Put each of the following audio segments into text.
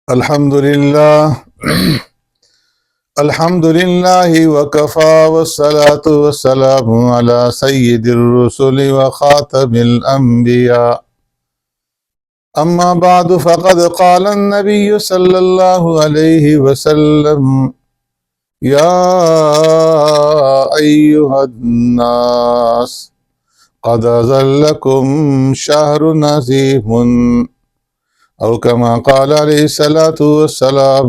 الحمد لله الحمد لله وكفى والصلاة والسلام على سيد الرسل وخاتم الأنبياء. أما بعد فقد قال النبي صلى الله عليه وسلم: يا أيها الناس قد أظلكم شهر نزيف، أو كما قال عليه الصلاة والسلام: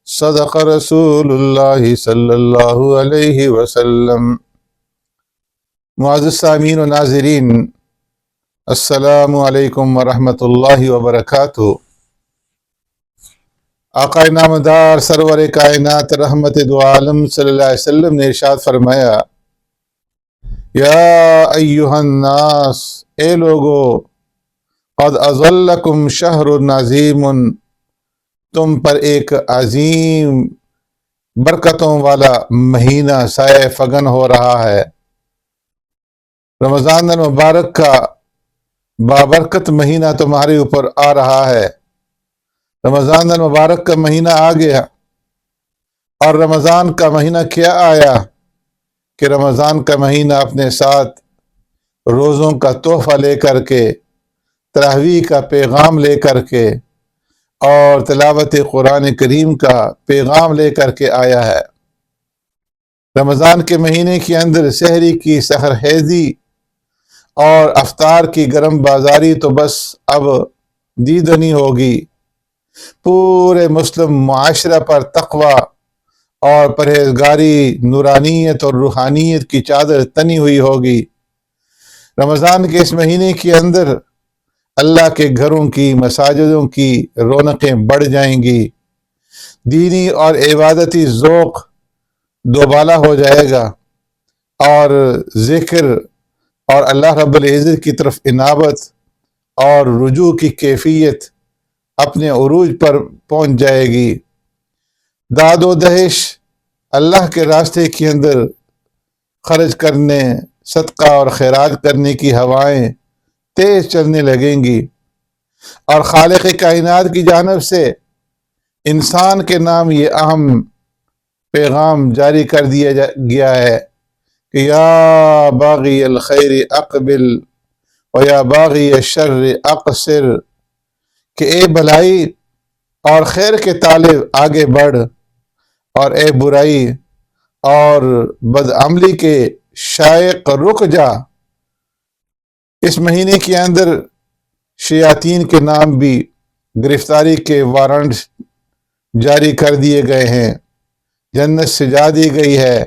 صدق رسول اللہ صلی اللہ علیہ وسلم. معزز سامعین و ناظرین، السلام علیکم ورحمۃ اللہ وبرکاتہ. آقا نامدار سرور کائنات رحمت دو عالم صلی اللہ علیہ وسلم نے ارشاد فرمایا: یا ایہا الناس، اے لوگو، قد اظلکم شہر عظیم، تم پر ایک عظیم برکتوں والا مہینہ سایہ فگن ہو رہا ہے. رمضان المبارک کا بابرکت مہینہ تمہارے اوپر آ رہا ہے. رمضان المبارک کا مہینہ آ گیا، اور رمضان کا مہینہ کیا آیا کہ رمضان کا مہینہ اپنے ساتھ روزوں کا تحفہ لے کر کے، تراویح کا پیغام لے کر کے، اور تلاوت قرآن کریم کا پیغام لے کر کے آیا ہے. رمضان کے مہینے کے اندر سحری کی سحر خیزی اور افطار کی گرم بازاری تو بس اب دیدنی ہوگی. پورے مسلم معاشرہ پر تقوی اور پرہیزگاری، نورانیت اور روحانیت کی چادر تنی ہوئی ہوگی. رمضان کے اس مہینے کے اندر اللہ کے گھروں کی، مساجدوں کی رونقیں بڑھ جائیں گی. دینی اور عبادتی ذوق دوبالا ہو جائے گا، اور ذکر اور اللہ رب العزت کی طرف انابت اور رجوع کی کیفیت اپنے عروج پر پہنچ جائے گی. داد و دہش اللہ کے راستے کے اندر خرچ کرنے، صدقہ اور خیرات کرنے کی ہوائیں تیز چلنے لگیں گی، اور خالق کائنات کی جانب سے انسان کے نام یہ اہم پیغام جاری کر دیا گیا ہے کہ یا باغی الخیر اقبل و یا باغی الشر اقصر، کہ اے بھلائی اور خیر کے طالب آگے بڑھ، اور اے برائی اور بدعملی کے شائق رک جا. اس مہینے کے اندر شیاطین کے نام بھی گرفتاری کے وارنٹ جاری کر دیے گئے ہیں، جنت سجا دی گئی ہے،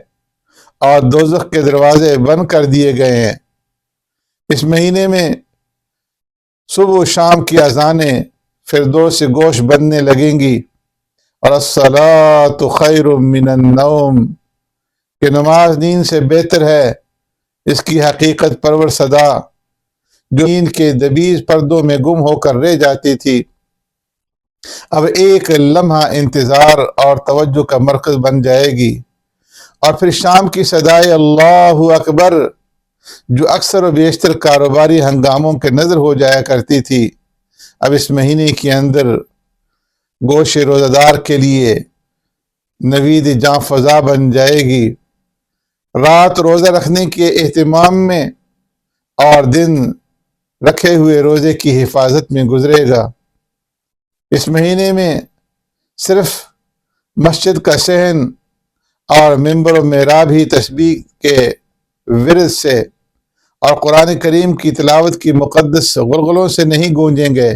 اور دوزخ کے دروازے بند کر دیے گئے ہیں. اس مہینے میں صبح و شام کی اذانیں فردوس گوش بننے لگیں گی، اور الصلاۃ خیر من النوم، کہ نماز نیند سے بہتر ہے. اس کی حقیقت پرور صدا جو نیند کے دبیز پردوں میں گم ہو کر رہ جاتی تھی، اب ایک لمحہ انتظار اور توجہ کا مرکز بن جائے گی. اور پھر شام کی صدائے اللہ اکبر، جو اکثر و بیشتر کاروباری ہنگاموں کے نظر ہو جایا کرتی تھی، اب اس مہینے کے اندر گوش روزہ دار کے لیے نوید جاں فضا بن جائے گی. رات روزہ رکھنے کے اہتمام میں اور دن رکھے ہوئے روزے کی حفاظت میں گزرے گا. اس مہینے میں صرف مسجد کا صحن اور ممبر و محراب ہی تسبیح کے ورد سے اور قرآن کریم کی تلاوت کی مقدس غلغلوں سے نہیں گونجیں گے،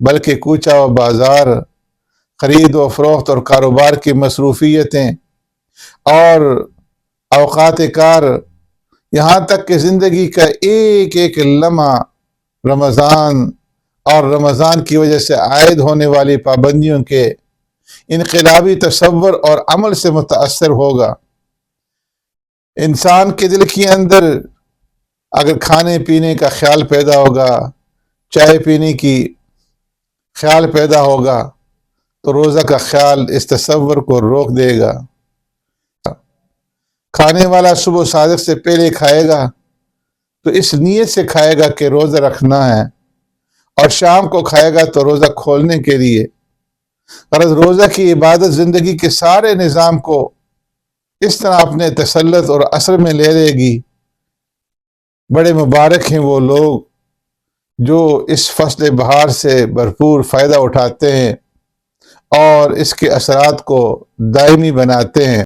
بلکہ کوچہ و بازار، خرید و فروخت اور کاروبار کی مصروفیتیں اور اوقات کار، یہاں تک کہ زندگی کا ایک ایک لمحہ رمضان اور رمضان کی وجہ سے عائد ہونے والی پابندیوں کے انقلابی تصور اور عمل سے متاثر ہوگا. انسان کے دل کے اندر اگر کھانے پینے کا خیال پیدا ہوگا، چائے پینے کی خیال پیدا ہوگا، تو روزہ کا خیال اس تصور کو روک دے گا. کھانے والا صبح صادق سے پہلے کھائے گا تو اس نیت سے کھائے گا کہ روزہ رکھنا ہے، اور شام کو کھائے گا تو روزہ کھولنے کے لیے. غرض روزہ کی عبادت زندگی کے سارے نظام کو اس طرح اپنے تسلط اور اثر میں لے لے گی۔ بڑے مبارک ہیں وہ لوگ جو اس فصل بہار سے بھرپور فائدہ اٹھاتے ہیں اور اس کے اثرات کو دائمی بناتے ہیں۔